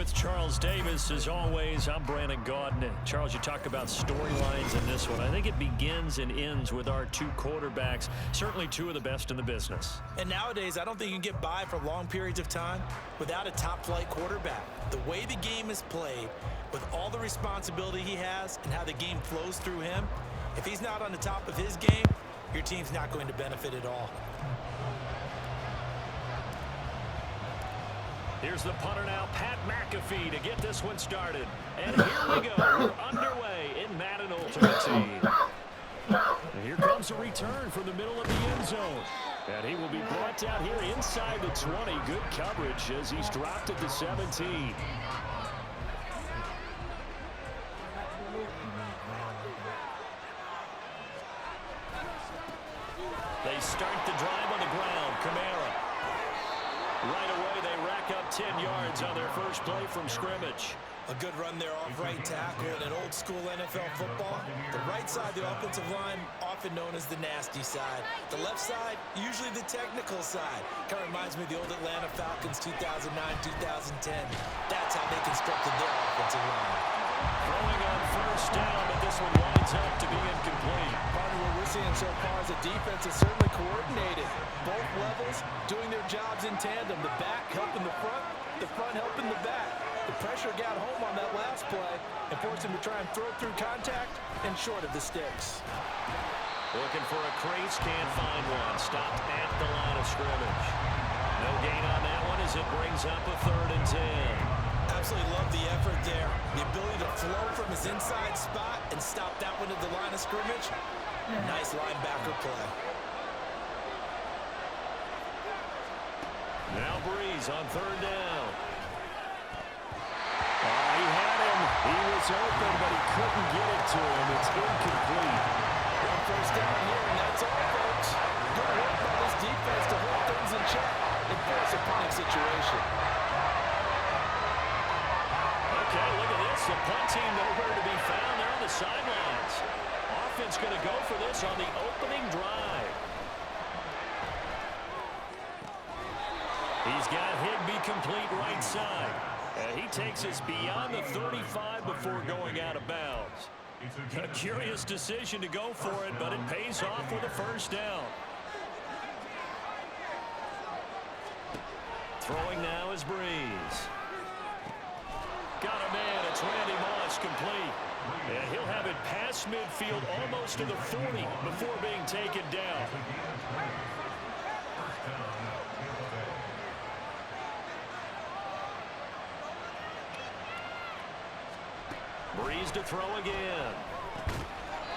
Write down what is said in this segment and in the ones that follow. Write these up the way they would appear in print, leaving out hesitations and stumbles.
with Charles Davis. As always, I'm Brandon Gaudin. Charles, you talk about storylines in this one. I think it begins and ends with our two quarterbacks, certainly two of the best in the business. And nowadays, I don't think you can get by for long periods of time without a top-flight quarterback. The way the game is played, with all the responsibility he has and how the game flows through him, if he's not on the top of his game, your team's not going to benefit at all. Here's the punter now, Pat McAfee, to get this one started. And here we go. We're underway in Madden Ultimate Team. And here comes a return from the middle of the end zone. And he will be brought down here inside the 20. Good coverage as he's dropped at the 17. They start the drive on the ground. Kamara. Right away, they rack up 10 yards on their first play from scrimmage. A good run there off right tackle in old-school NFL football. The right side of the offensive line, often known as the nasty side. The left side, usually the technical side. Kind of reminds me of the old Atlanta Falcons 2009-2010. That's how they constructed their offensive line. Throwing on first down, but this one winds up to be incomplete. Partner, what we're seeing so far is the defense is certainly coordinated. Both levels doing their jobs in tandem. The back helping the front helping the back. The pressure got home on that last play and forced him to try and throw through contact and short of the sticks. Looking for a crease, can't find one. Stopped at the line of scrimmage. No gain on that one as it brings up a 3rd and 10. Absolutely love the effort there. The ability to flow from his inside spot and stop that one at the line of scrimmage. Nice linebacker play. Now Breeze on 3rd down. He had him. He was open, but he couldn't get it to him. It's incomplete. One first down here, and that's all, folks. Good work by this defense to hold things in check and force a punting situation. Okay, look at this. The punt team nowhere to be found. They're on the sidelines. Offense going to go for this on the opening drive. He's got Higbee complete right side. And he takes us beyond the 35 before going out of bounds. A curious decision to go for it, but it pays off with a first down. Throwing now is Breeze. Got a man. It's Randy Moss complete. And he'll have it past midfield almost to the 40 before being taken down. Breeze to throw again.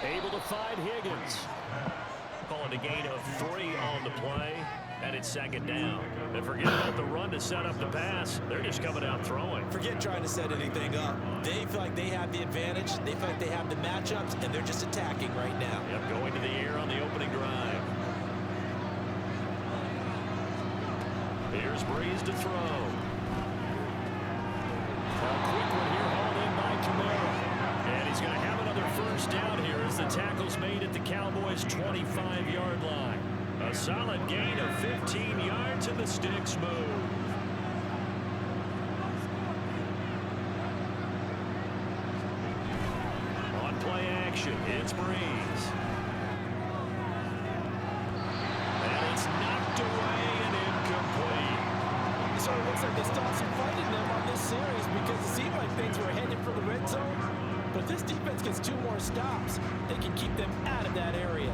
Able to find Higgins. Calling a gain of 3 on the play, and it's 2nd down. And forget about the run to set up the pass. They're just coming out throwing. Forget trying to set anything up. They feel like they have the advantage. They feel like they have the matchups, and they're just attacking right now. Yep, going to the air on the opening drive. Here's Breeze to throw. A quick one here, hauled in by Kamara. And he's going to have another first down here as the tackle's made at the Cowboys' 25-yard line. A solid gain of 15 yards and the sticks move. On play action, it's Breeze. And it's knocked away and incomplete. It sort of looks like they stopped some fight in them on this series because it seemed like things were headed for the red zone. But if this defense gets 2 more stops, they can keep them out of that area.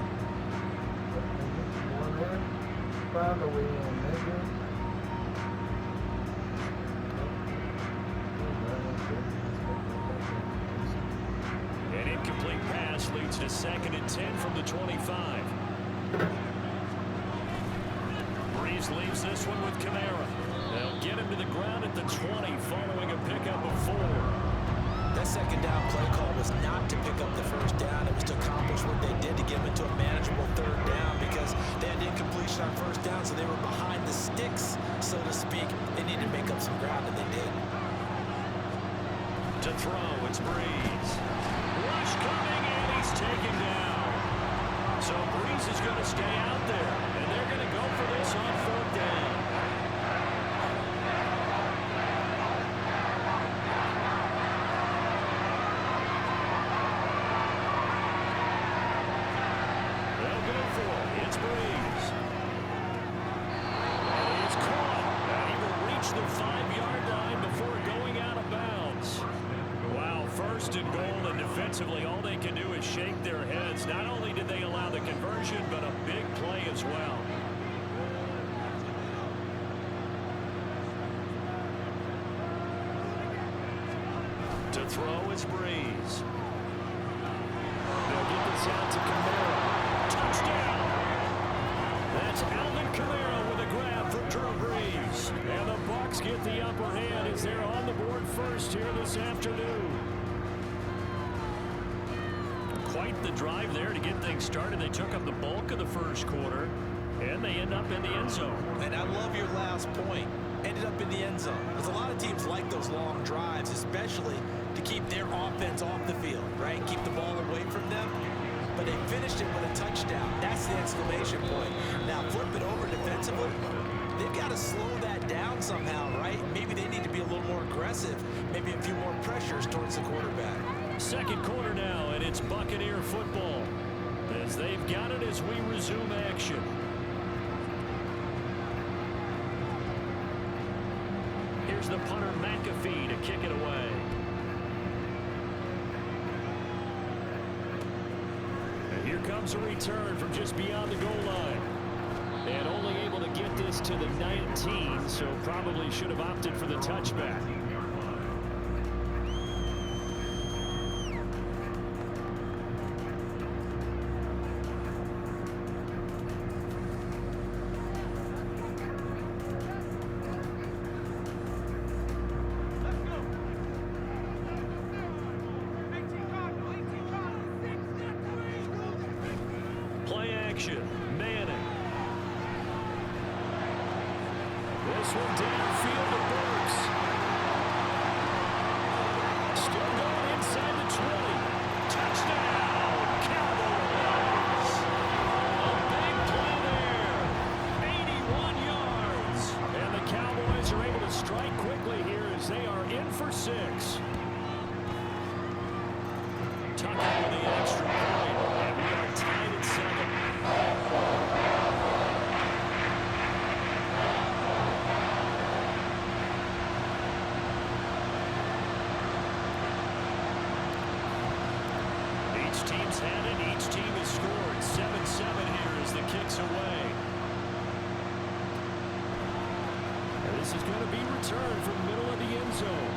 An incomplete pass leads to 2nd and 10 from the 25. Breeze leaves this one with Kamara. They'll get him to the ground at the 20 following a pickup of 4. That 2nd down play call was not to pick up the first down. It was to accomplish what they did to get them into a manageable 3rd down because they had incompletion on first down, so they were behind the sticks, so to speak. They needed to make up some ground, and they did. To throw, it's Breeze. Rush coming, and he's taken down. So Breeze is going to stay out there, and they're going to go for this on 4th down. To throw is Breeze. They'll get this out to Kamara. Touchdown! That's Alvin Kamara with a grab for Drew Brees. And the Bucs get the upper hand as they're on the board first here this afternoon. Quite the drive there to get things started. They took up the bulk of the first quarter, and they end up in the end zone. And I love your last point. Ended up in the end zone. Because a lot of teams like those long drives, especially to keep their offense off the field, right? Keep the ball away from them. But they finished it with a touchdown. That's the exclamation point. Now flip it over defensively. They've got to slow that down somehow, right? Maybe they need to be a little more aggressive. Maybe a few more pressures towards the quarterback. Second quarter now, and it's Buccaneer football as they've got it as we resume action. Here's the punter McAfee to kick it away. And here comes a return from just beyond the goal line. And only able to get this to the 19, so probably should have opted for the touchback. Play action. Manning. This one downfield to Burks. Still going inside the 20. Touchdown, Cowboys. A big play there. 81 yards. And the Cowboys are able to strike quickly here as they are in for 6. Tucker with the extra point. And we are tied at 7. Each team's had it. Each team has scored. 7-7 here as the kick's away. And this is going to be returned from the middle of the end zone.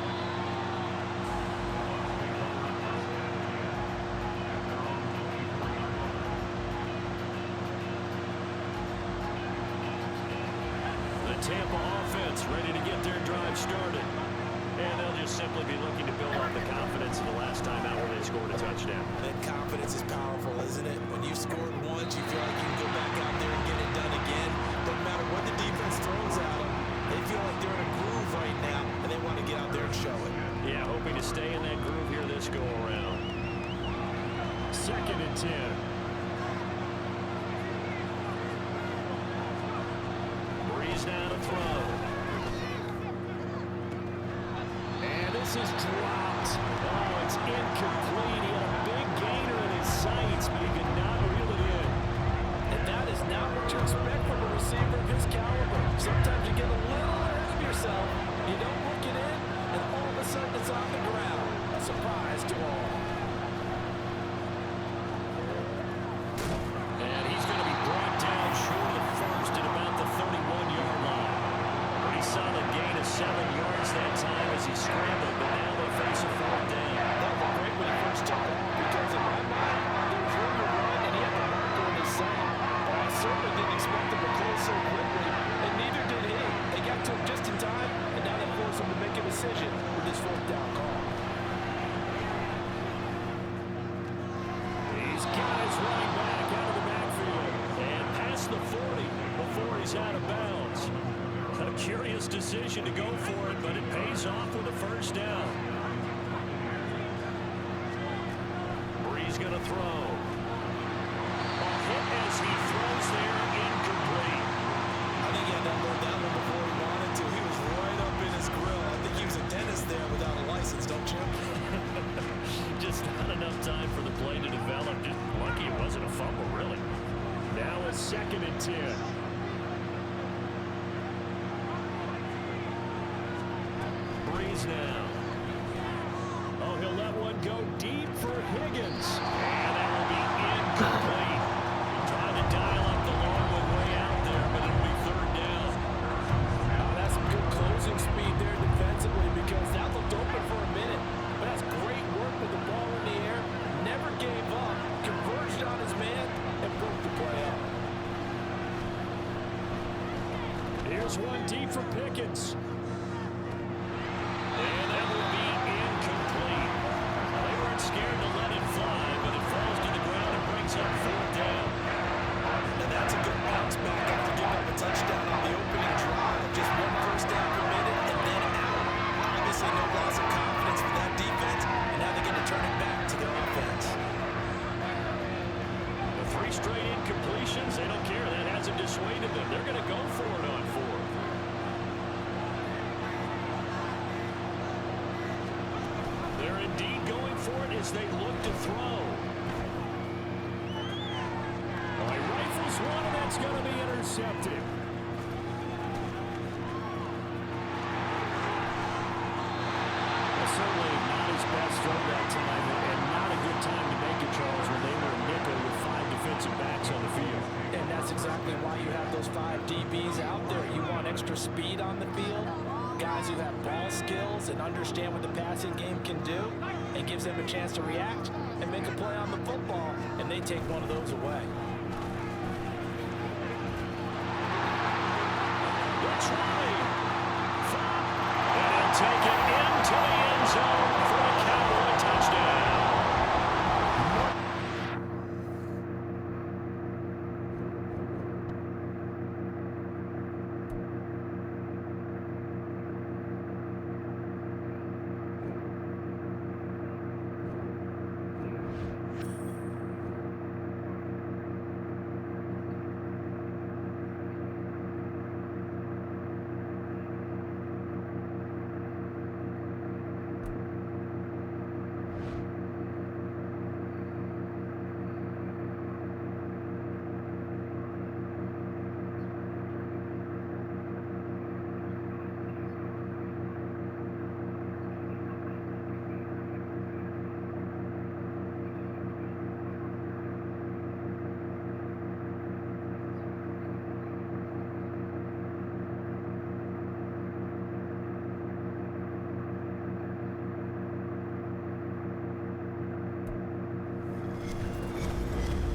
The Tampa offense ready to get their drive started. And they'll just simply be looking to build off the confidence of the last time out where they scored a touchdown. That confidence is powerful, isn't it? When you've scored once, you feel like you can go back out there and get it done again. Doesn't matter what the defense throws at them. They feel like they're in a groove right now, and they want to get out there and show it. Yeah, hoping to stay in that groove here this go-around. 2nd and 10. Breeze now to throw. And this is dropped. Oh, it's incomplete. He had a big gainer in his sights, but he could not reel it in. And that is not what you expect from a receiver of his caliber. Sometimes you get a little ahead of yourself, you don't look it in, and all of a sudden it's on the ground. A surprise to all. And he's going to be brought down short of first at about the 31-yard line. Pretty solid gain of 7 yards that time as he scrambled, but now they face a 4th down. That was great when he first took off, because in my mind, there was room to run, and he had the marker in his sight. But I certainly didn't expect him to close so quickly, and neither did he. They got to him just in time, and now they force him to make a decision with this 4th down call. These guys running back out of the backfield and past the 40 before he's out of bounds. A curious decision to go for it, but it pays off with a 1st down. Breeze going to throw. A hit as he throws there, incomplete. I think he had that low down one before he wanted to. He was right up in his grill. I think he was a dentist there without a license, don't you? Just not enough time for the play to develop. Just lucky it wasn't a fumble, really. Now a 2nd and 10. Breeze now. Oh, he'll let one go deep for Higgins. And that will be incomplete. Trying to dial up the long one way out there, but it'll be 3rd down. That's some good closing speed there defensively, because that looked open for a minute. But that's great Here's one deep for Pickens. And that will be incomplete. They weren't scared to let it fly, but it falls to the ground and brings up 4th down. Now that's a good bounce back after giving up a touchdown on the opening drive. Just 1 first down permitted and then out. Obviously no loss of confidence for that defense, and now they get to turn it back to their offense. The 3 straight incompletions, they don't care. That hasn't dissuaded them. They're going to go for it on 4th. They're indeed going for it as they look to throw. He rifles one, and that's going to be intercepted. Certainly not his best throw that time, and not a good time to make it, Charles, when they were a nickel with 5 defensive backs on the field. And that's exactly why you have those 5 DBs out there. You want extra speed on the field, guys who have ball skills and understand what the passing game can do, and gives them a chance to react and make a play on the football, and they take one of those away. And he'll take it into the end zone for a Cowboy touchdown.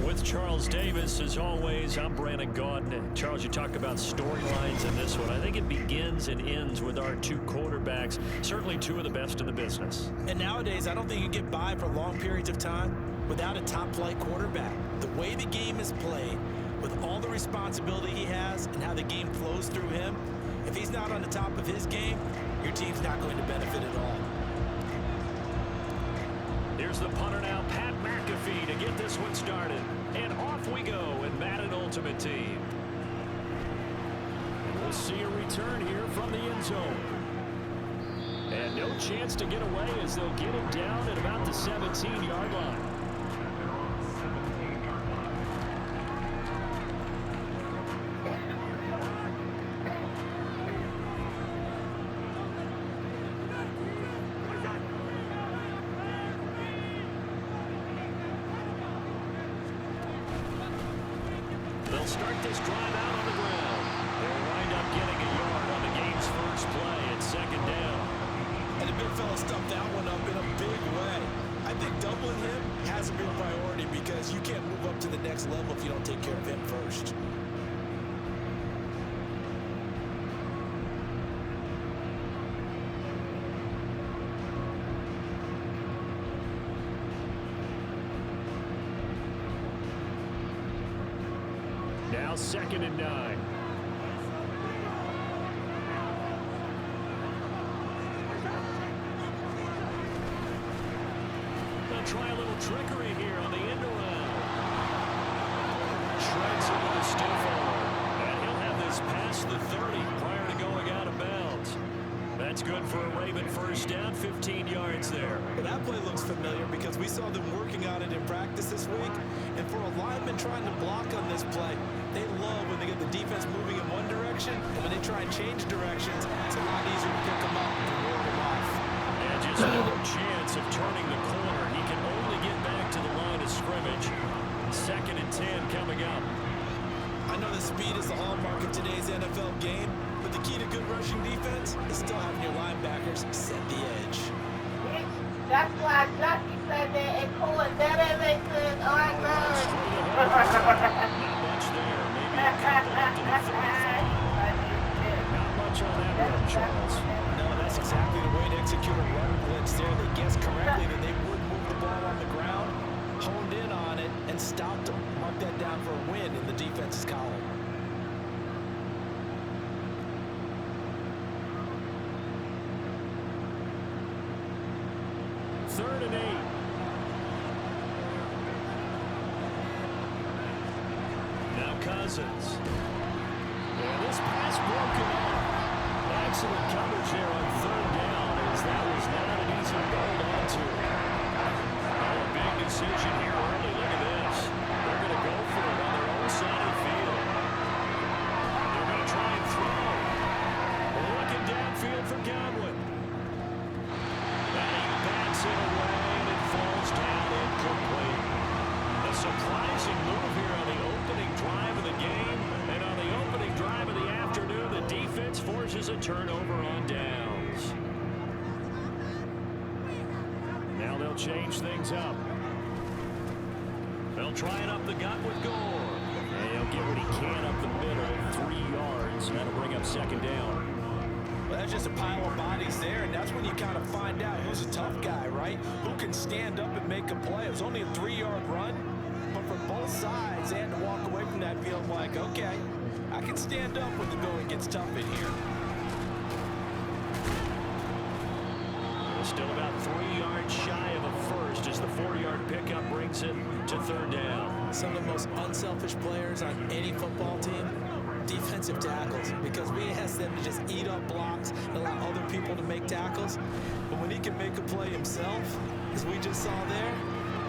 With Charles Davis, as always, I'm Brandon Gaudin. Charles, you talk about storylines in this one. I think it begins and ends with our 2 quarterbacks, certainly 2 of the best in the business. And nowadays, I don't think you get by for long periods of time without a top-flight quarterback. The way the game is played, with all the responsibility he has and how the game flows through him, if he's not on the top of his game, your team's not going to benefit at all. Here's the punter now, Pat McAfee, to get this one started. And off we go in Madden Ultimate Team. We'll see a return here from the end zone. And no chance to get away as they'll get him down at about the 17-yard line. They'll start this drive out on the ground. They'll wind up getting a yard on the game's first play at 2nd down. And the big fella stuffed that one up in a big way. I think doubling him has a big priority because you can't move up to the next level if you don't take care of him first. Now 2nd and 9. They'll try a little trickery here on the end around. Shreds it with a stiff arm. And he'll have this past the 30 prior to going out of bounds. That's good for a Raven first down, 15 yards there. Well, that play looks familiar because we saw them working on it in practice this week. And for a lineman trying to block on this play, they love when they get the defense moving in one direction, and when they try and change directions, it's a lot easier to pick them up and roll them off. And just no chance of turning the corner. He can only get back to the line of scrimmage. 2nd and 10 coming up. I know that speed is the hallmark of today's NFL game, but the key to good rushing defense is still having your linebackers set the edge. That's why Jackie said that in court. That ain't make sense. All right, Not much there. Maybe a couple up to the 35. him, Charles. No, that's exactly the way to execute a runner blitz there. They guessed correctly that they would move the ball on the ground, honed in on it, and stopped them. Mark that down for a win in the defense's column. Third and 8. Now Cousins. And this pass broken up. Excellent coverage there on third down, as that was not an easy hold on to. Oh, a big decision here early. Look at this. They're going to go for it on their own side of the field. They're going to try and throw. Looking downfield for Godwin. And he bats it away, and it falls down incomplete. A surprising move here on the opening drive of the game, and on the opening drive of the afternoon, the defense forces a turnover on downs. Now they'll change things up. They'll try it up the gut with Gore. And he'll get what he can up the middle, 3 yards. That'll bring up second down. Well, that's just a pile of bodies there, and that's when you kind of find out who's a tough guy, right? Who can stand up and make a play. It was only a 3-yard run, but for both sides, they had to walk away from that field like, okay, I can stand up when the going gets tough in here. Still about 3 yards shy of a first as the 4-yard pickup brings it to third down. Some of the most unselfish players on any football team, defensive tackles, because we ask them to just eat up blocks and allow other people to make tackles. But when he can make a play himself, as we just saw there,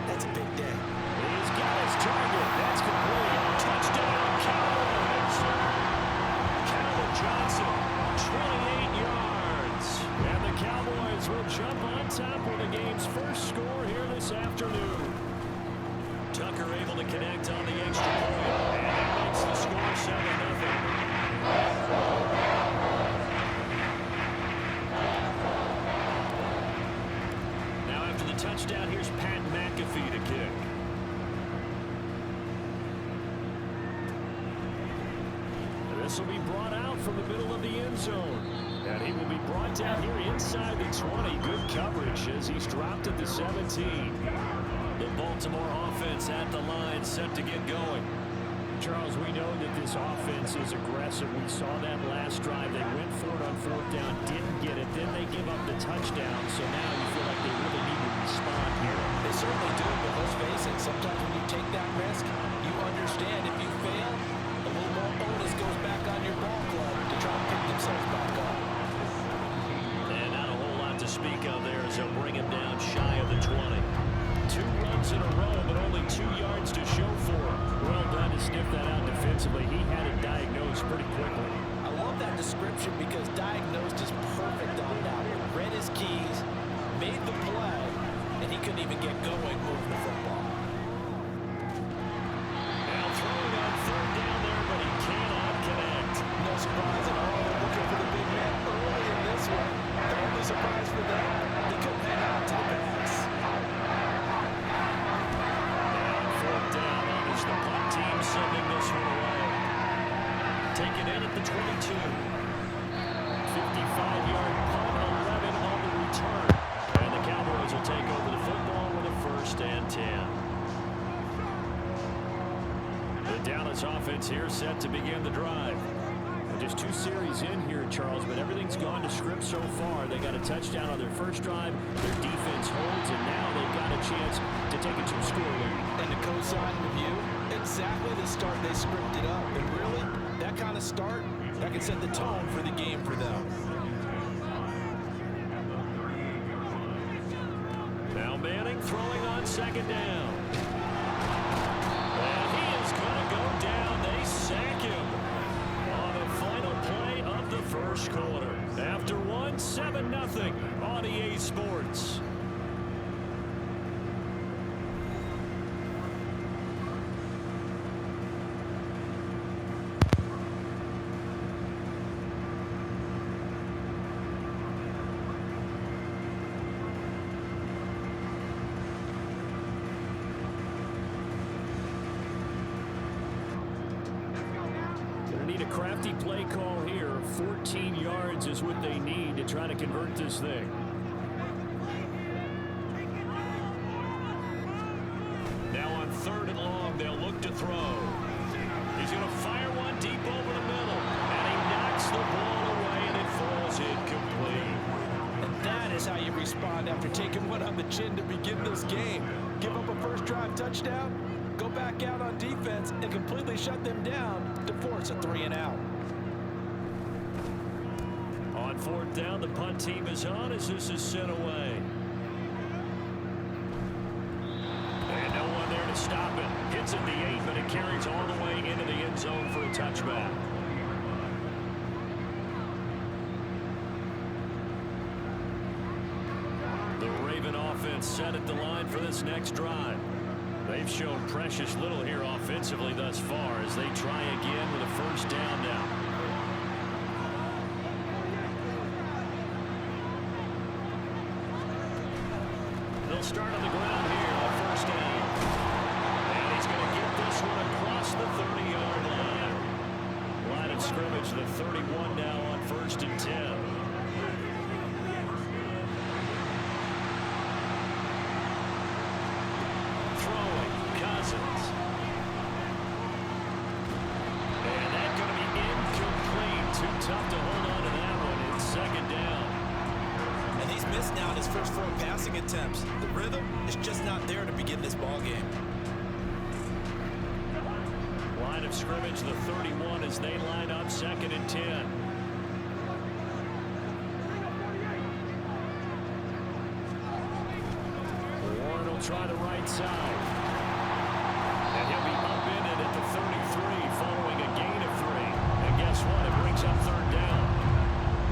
that's a big day. He's got his target. That's complete. Touchdown, Cowboys. Calvin Johnson, 28 yards. And the Cowboys will jump on top with the game's first score here this afternoon. Tucker able to connect on the extra point, and that makes the score 7-0. Now after the touchdown, here's Pat McAfee to kick. This will be brought out from the middle of the end zone. And he will be brought down here inside the 20. Good coverage as he's dropped at the 17. The Baltimore offense at the line, set to get going. Charles, we know that this offense is aggressive. We saw that last drive. They went for it on fourth down, didn't get it. Then they give up the touchdown. So now you feel like they really need to respond here. They certainly do, but let's face it, sometimes when you take that risk, you understand if you fail, a little more onus goes back on your ball club to try to pick themselves back up. And not a whole lot to speak of there as they'll bring him down shy of the 20. 2 runs in a row, but only 2 yards to show for him. Well done to sniff that out defensively. He had it diagnosed pretty quickly. I love that description because diagnosed is perfect on that one. Read his keys, made the play, and he couldn't even get going moving the football. Now throwing on third down there, but he cannot connect. No surprise at all. They're looking for the big man early in this one. The only surprise for them, he couldn't hang on to the pass. And fourth down, is the punt team sending this one away. Taken in at the 22. 55-yard punt, 11 on the return. And the Cowboys will take over the football with a 1st and 10. The Dallas offense here set to begin the drive. Just 2 series in here, Charles, but everything's gone to script so far. They got a touchdown on their first drive. Their defense holds, and now they've got a chance to take a 2-score lead. And to co-sign with you, exactly the start they scripted up. And really, that kind of start, that can set the tone for the game for them. Now Manning throwing on second down. And he is going to go down. They sack him on the final play of the first quarter. After 7-0 on EA Sports. Crafty play call here. 14 14 yards is what they need to try to convert this thing. Now on 3rd and long, they'll look to throw. He's going to fire one deep over the middle. And he knocks the ball away, and it falls incomplete. And that is how you respond after taking one on the chin to begin this game. Give up a first drive touchdown, go back out on defense, and completely shut them down to force a 3-and-out. On 4th down, the punt team is on as this is sent away. And no one there to stop it. Hits at the 8, but it carries all the way into the end zone for a touchback. The Raven offense set at the line for this next drive. They've shown precious little here offensively thus far as they try again with a first down now. They'll start on the ground here on first down. And he's going to get this one across the 30-yard line. Line of scrimmage, the 31 now on 1st and 10. Throwing, Cousins. And that's going to be incomplete. Too tough to hold on to that one. It's 2nd down. And he's missed now in his first 4 passing attempts. The rhythm is just not there to begin this ball game. Line of scrimmage, the 31 as they line up 2nd and 10. Warren will try the right side. And he'll be upended at the 33 following a gain of 3. And guess what? It brings up 3rd down.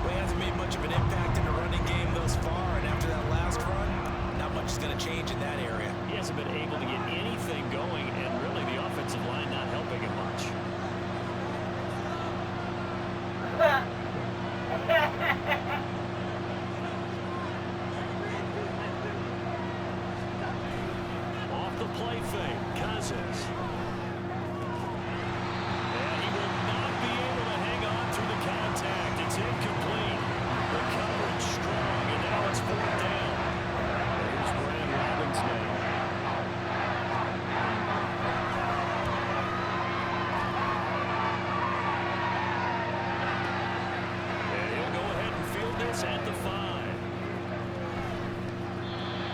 Well, he hasn't made much of an impact in the running game thus far, and after that last run, not much is going to change in that area. He hasn't been able to get anything going, and really the offensive line not helping him much. Off the play fake, Cousins. And he will not be able to hang on through the contact. It's incomplete. The coverage strong, and now it's 4th down. Here's Brand Robbins now. And he'll go ahead and field this at the 5.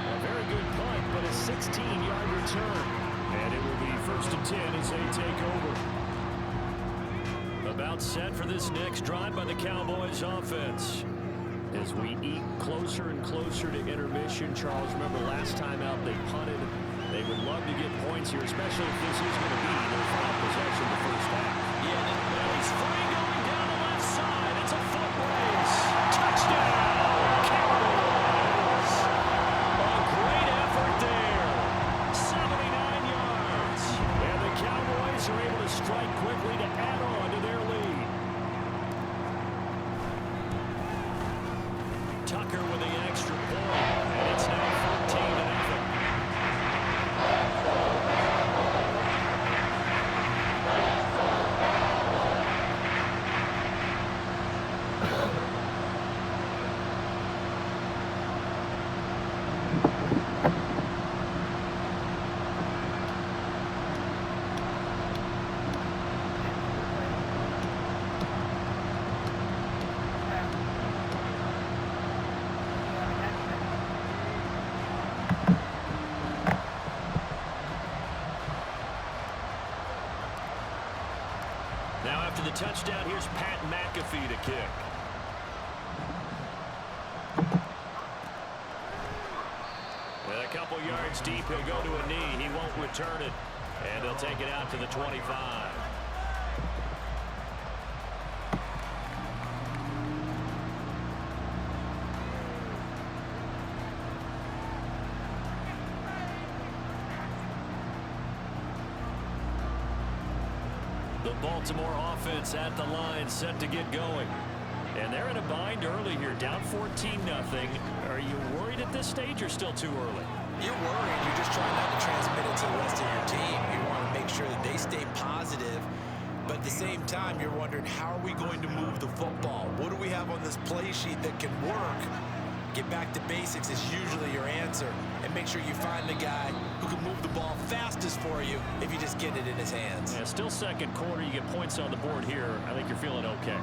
A very good punt, but a 16-yard return. And it will be 1st and 10 as they take over. About set for this next drive by the Cowboys offense. As we eat closer and closer to intermission, Charles, remember last time out they punted. They would love to get points here, especially if this is going to be their final possession the first half. Yeah, Now he's free going down the left side. It's a foot race. Touchdown, Cowboys. A great effort there. 79 yards. And the Cowboys are able to strike quickly to add on to their lead. Tucker with the extra point, and it's now 14-0. Now after the touchdown, here's Pat McAfee to kick. And a couple yards deep, he'll go to a knee. He won't return it. And he'll take it out to the 25. The Baltimore offense at the line, set to get going. And they're in a bind early here, down 14-0. Are you worried at this stage or still too early? You're worried. You're just trying not to transmit it to the rest of your team. You want to make sure that they stay positive. But at the same time, you're wondering, how are we going to move the football? What are this play sheet that can work, get back to basics is usually your answer. And make sure you find the guy who can move the ball fastest for you if you just get it in his hands. Yeah, still second quarter. You get points on the board here. I think you're feeling okay.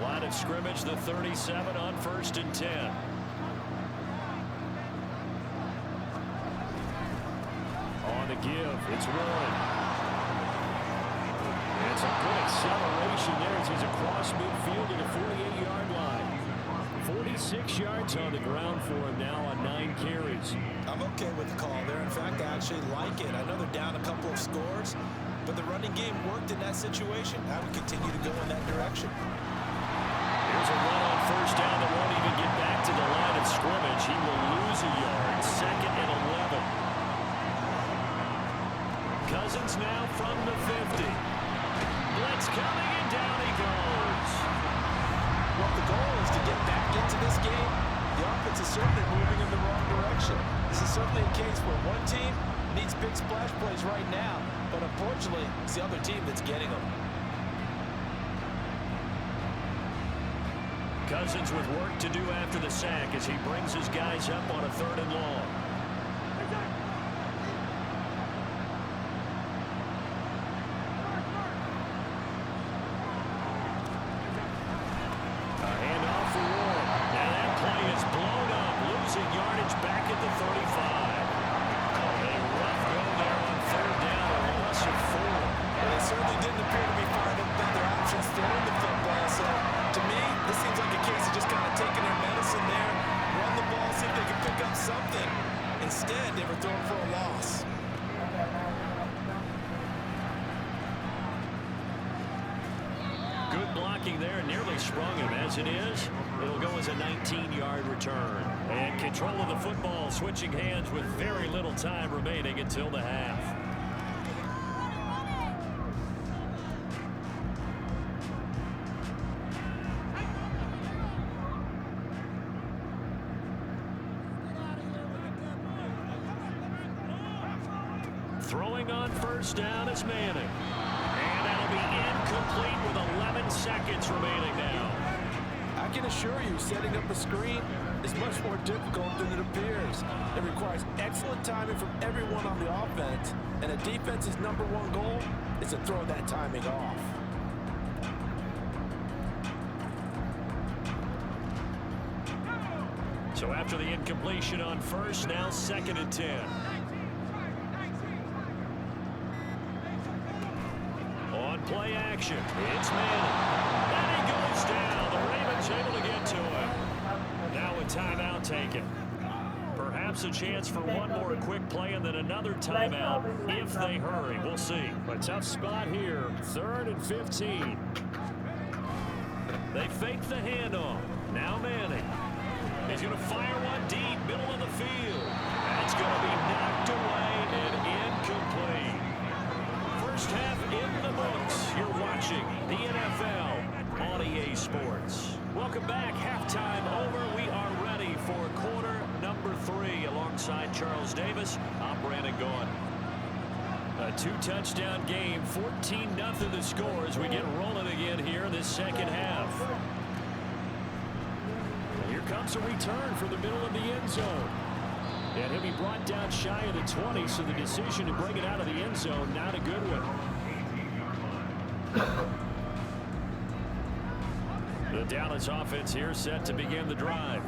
Line of scrimmage, the 37 on 1st and 10. On the give, it's Warren. It's a good acceleration there as he's across midfield to the 48-yard line. 46 yards on the ground for him now on 9 carries. I'm okay with the call there. In fact, I actually like it. I know they're down a couple of scores, but the running game worked in that situation. I would continue to go in that direction. Here's a run on 1st down that won't even get back to the line of scrimmage. He will lose a yard. 2nd and 11. Cousins now from the 50. Blitz coming, and down he goes. Well, the goal is to get back into this game. The offense is certainly moving in the wrong direction. This is certainly a case where one team needs big splash plays right now, but unfortunately, it's the other team that's getting them. Cousins with work to do after the sack as he brings his guys up on a 3rd and long. A handoff for Warren. Now that play is blown up, losing yardage back at the 35. A rough go there on 3rd down, a loss of 4. Well, they certainly didn't appear to be finding better options throwing the football. So, to me, this seems like a case of just kind of taking their medicine there, run the ball, see if they can pick up something. Instead, they were throwing for a loss. Good blocking there, nearly sprung him. As it is, it'll go as a 19-yard return. And control of the football, switching hands with very little time remaining until the half. Throwing on 1st down is Manning. And that'll be incomplete with 11 seconds remaining now. I can assure you, setting up a screen is much more difficult than it appears. It requires excellent timing from everyone on the offense, and a defense's #1 goal is to throw that timing off. So after the incompletion on 1st, now 2nd and 10. On play action, it's Manning. And he goes down. The Ravens able to get to him. Now a timeout taken. Perhaps a chance for one more quick play and then another timeout if they hurry. We'll see. A tough spot here. 3rd and 15. They fake the handoff. Now Manning. He's going to fire one deep, middle of the field. That's going to be knocked away and incomplete. First half in the books. You're watching the NFL on EA Sports. Welcome back. Halftime over. We are ready for quarter number 3 alongside Charles Davis. I'm Brandon Gaughan. A 2-touchdown game, 14-0 the score as we get rolling again here in this second half. Here comes a return from the middle of the end zone. And he'll be brought down shy of the 20, so the decision to bring it out of the end zone, not a good one. The Dallas offense here set to begin the drive.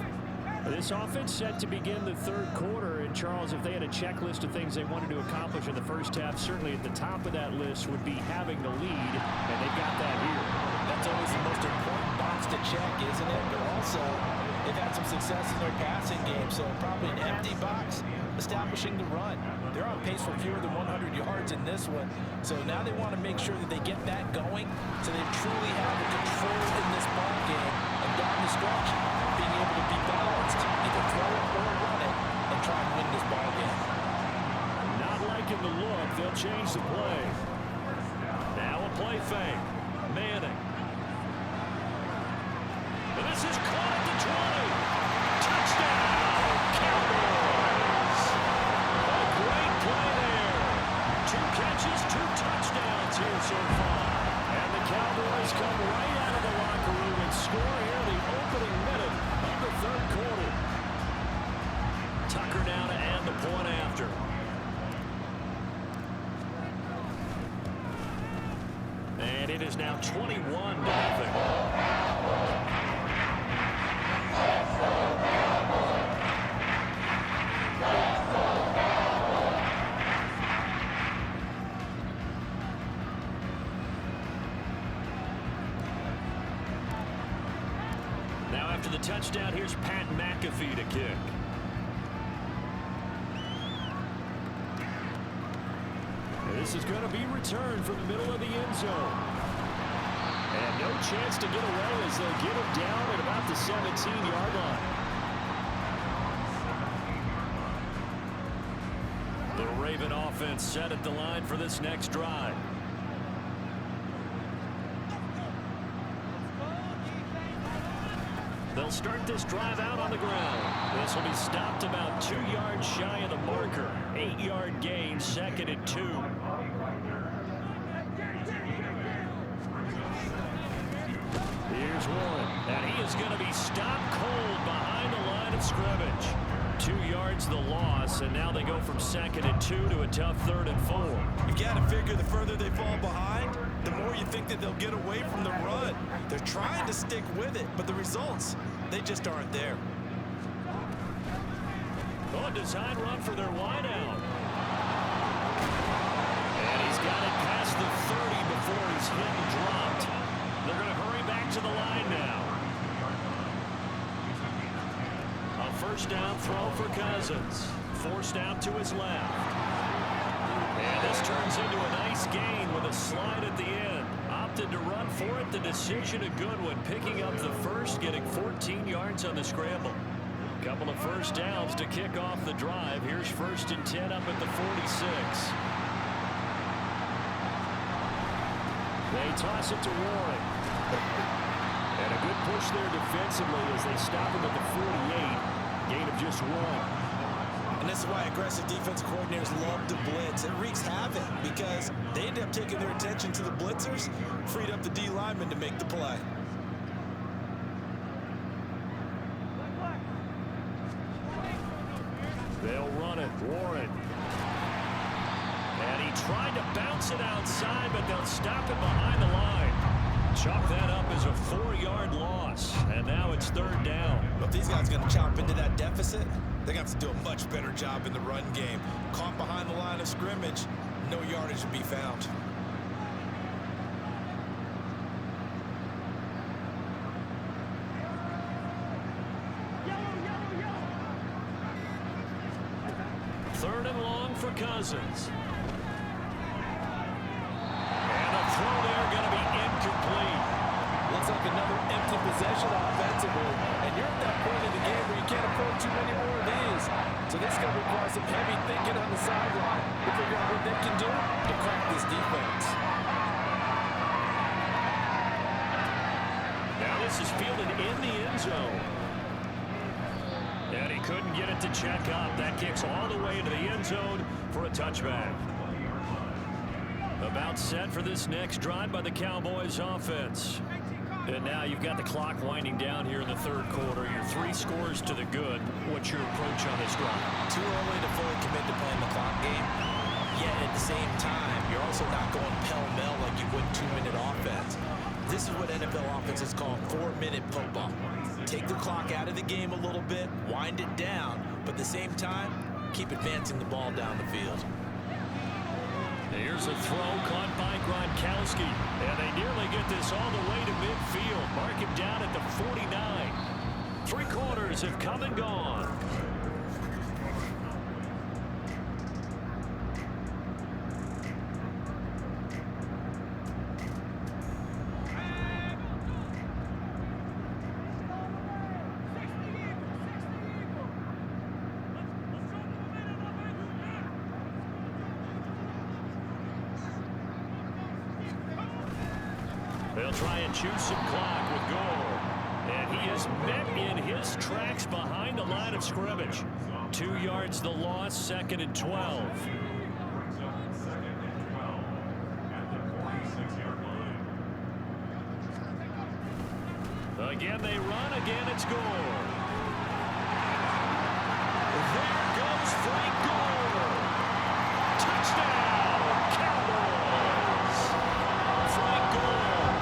This offense set to begin the 3rd quarter. And Charles, if they had a checklist of things they wanted to accomplish in the first half, certainly at the top of that list would be having the lead, and they got that here. That's always the most important box to check, isn't it? But also, they've had some success in their passing game, so probably an empty box, establishing the run. They're on pace for fewer than 100 yards in this one, so now they want to make sure that they get that going so they truly have the control in this ball game, and down the stretch, being able to be balanced, either throw it or run it, and try and win this ball game. Not liking the look, they'll change the play. Now a play fake. Manning. And this is caught at the 20. Touchdown, Cowboys. A great play there. 2 catches, 2 touchdowns here so far. And the Cowboys come right out of the locker score here in the opening minute of the third quarter. Tucker now to add the point after. And it is now 21-0. Now after the touchdown, here's Pat McAfee to kick. This is going to be returned from the middle of the end zone. And no chance to get away as they'll get him down at about the 17-yard line. The Raven offense set at the line for this next drive. They'll start this drive out on the ground. This will be stopped about 2 yards shy of the marker. 8-yard gain, 2nd and 2. Here's Warren, and he is going to be stopped cold behind the line of scrimmage. 2 yards the loss, and now they go from 2nd and 2 to a tough 3rd and 4. You've got to figure the further they fall behind, the more you think that they'll get away from the run. They're trying to stick with it, but the results, they just aren't there. Oh, design run for their wideout. And he's got it past the 30 before he's hit and dropped. They're going to hurry back to the line now. A first down throw for Cousins. Forced out to his left. And this turns into a nice gain with a slide at the end. Opted to run for it. The decision a good one. Picking up the first, getting 14 yards on the scramble. Couple of first downs to kick off the drive. Here's 1st and 10 up at the 46. They toss it to Warren. And a good push there defensively as they stop him at the 48. Gain of just 1. And this is why aggressive defensive coordinators love to blitz. It wreaks havoc because they end up taking their attention to the blitzers, freed up the D lineman to make the play. They'll run it. Warren. And he tried to bounce it outside, but they'll stop it behind the line. Chalk that up as a 4-yard loss. And now it's 3rd down. But if these guys are going to chop into that deficit, they're going to have to do a much better job in the run game. Caught behind the line of scrimmage, no yardage to be found. Third and long for Cousins. And a throw there going to be incomplete. Looks like another empty possession offensively. And you're at that point in the game where you can't afford too many more of these. So this is going to require some heavy thinking on the sideline to figure out what they can do to crack this defense. Now this is fielded in the end zone. And he couldn't get it to check up. That kicks all the way into the end zone for a touchback. About set for this next drive by the Cowboys offense. And now you've got the clock winding down here in the 3rd quarter. Your 3 scores to the good. What's your approach on this drive? Too early to fully commit to playing the clock game. Yet at the same time, you're also not going pell-mell like you would 2-minute offense. This is what NFL offenses call 4-minute football. Take the clock out of the game a little bit, wind it down, but at the same time, keep advancing the ball down the field. Here's a throw caught by Gronkowski. And they nearly get this all the way to midfield. Mark him down at the 49. 3 quarters have come and gone. They'll try and choose some clock with goal. And he is met in his tracks behind the line of scrimmage. 2 yards the loss, 2nd and 12. Again they run, again it's Gore. There goes Frank Gore. Touchdown, Cowboys. Frank Gore,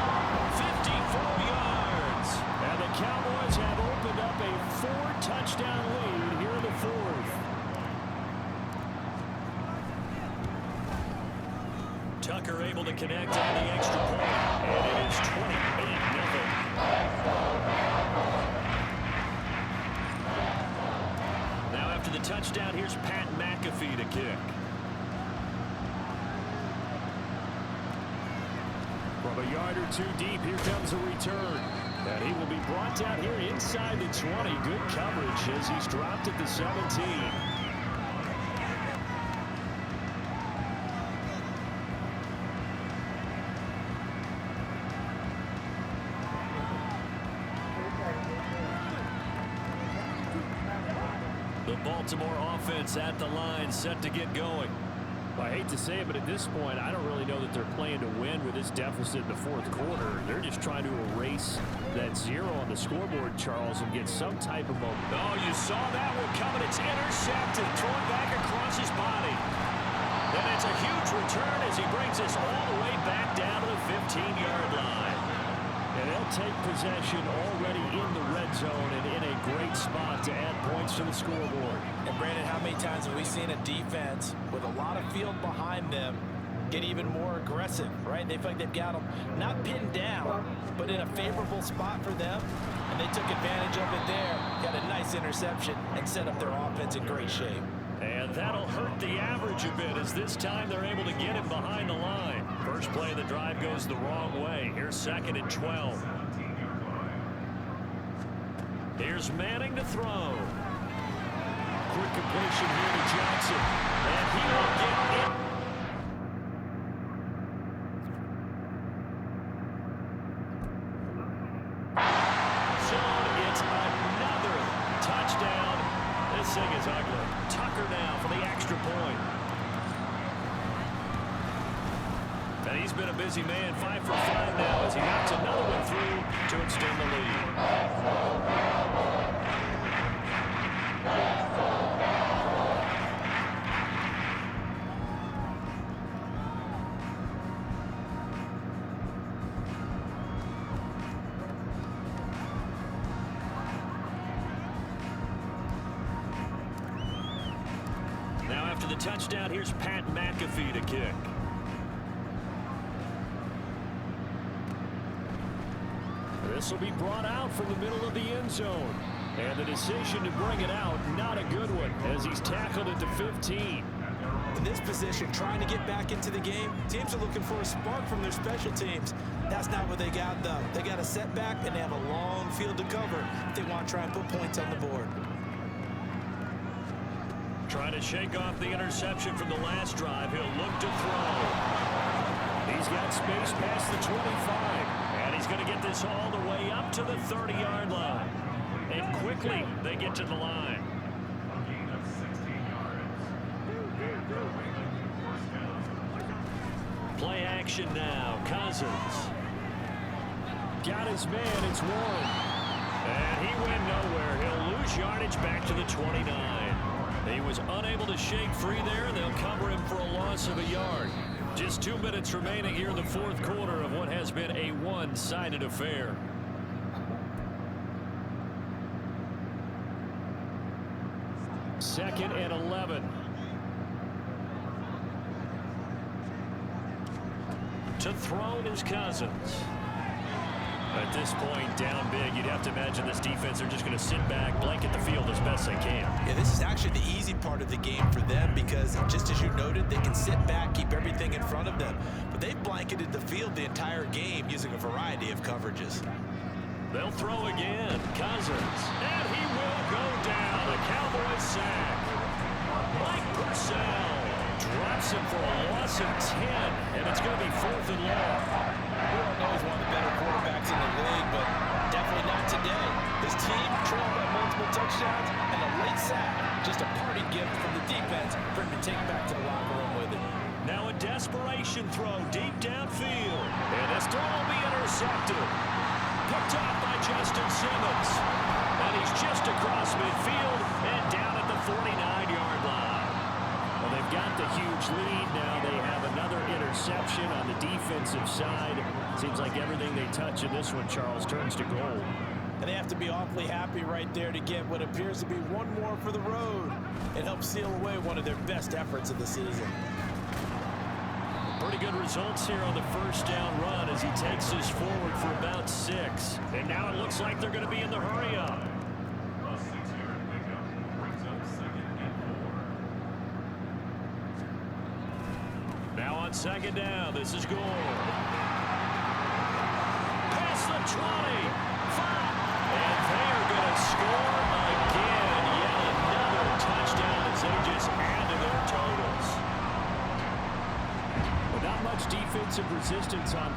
54 yards. And the Cowboys have opened up a 4-touchdown lead here in the fourth. Tucker able to connect on the extra point. And it is 28-0. Now after the touchdown, here's Pat McAfee to kick. From a yard or two deep, here comes a return. And he will be brought down here inside the 20. Good coverage as he's dropped at the 17. The Baltimore offense at the line, set to get going. Well, I hate to say it, but at this point, I don't really know that they're playing to win with this deficit in the fourth quarter. They're just trying to erase that 0 on the scoreboard, Charles, and get some type of momentum. Oh, you saw that one coming. It's intercepted, thrown back across his body. And it's a huge return as he brings us all the way back down to the 15-yard line. And they'll take possession already in the red zone and in a great spot to add points to the scoreboard. And Brandon, how many times have we seen a defense with a lot of field behind them get even more aggressive, right? They feel like they've got them not pinned down, but in a favorable spot for them. And they took advantage of it there, got a nice interception, and set up their offense in great shape. And that'll hurt the average a bit as this time they're able to get him behind the line. First play of the drive goes the wrong way. Here's 2nd and 12. Here's Manning to throw. Quick completion here to Johnson. And he will get it. So it's another touchdown. This thing is ugly. Tucker now for the extra point. And he's been a busy man, 5 for 5 now as he knocks another one through to extend the lead. Now after the touchdown, here's Pat McAfee to kick. This will be brought out from the middle of the end zone. And the decision to bring it out, not a good one, as he's tackled at the 15. In this position, trying to get back into the game, teams are looking for a spark from their special teams. That's not what they got, though. They got a setback, and they have a long field to cover if they want to try and put points on the board. Trying to shake off the interception from the last drive. He'll look to throw. He's got space past the 25. And he's going to get this all the way up to the 30-yard line. And quickly, they get to the line. Play action now. Cousins. Got his man. It's Warren. And he went nowhere. He'll lose yardage back to the 29. He was unable to shake free there, and they'll cover him for a loss of a yard. Just 2 minutes remaining here in the fourth quarter of what has been a one-sided affair. Second and 11. To throw is Cousins. At this point, down big, you'd have to imagine this defense are just going to sit back, blanket the field as best they can. Yeah, this is actually the easy part of the game for them because, just as you noted, they can sit back, keep everything in front of them. But they've blanketed the field the entire game using a variety of coverages. They'll throw again. Cousins. And he will go down. The Cowboys sack. Mike Purcell drops him for a loss of 10. And it's going to be 4th and long. We all know he's one of the better quarterbacks in the league, but definitely not today. His team trailed by multiple touchdowns and a late sack. Just a party gift from the defense for him to take back to the locker room with him. Now a desperation throw deep downfield. And this throw will be intercepted. Picked off by Justin scrimmage. And he's just across midfield and down at the 49-yard line. Well, they've got the huge lead now. They have another interception on the defensive side. Seems like everything they touch in this one, Charles, turns to gold. And they have to be awfully happy right there to get what appears to be one more for the road. It helps seal away one of their best efforts of the season. Pretty good results here on the first down run as he takes us forward for about 6. And now it looks like they're going to be in the hurry up. Now on second down, this is Gore. Past the 20. 5. And they're going to score again. Yet another touchdown as they just add to their totals. Not much defensive resistance on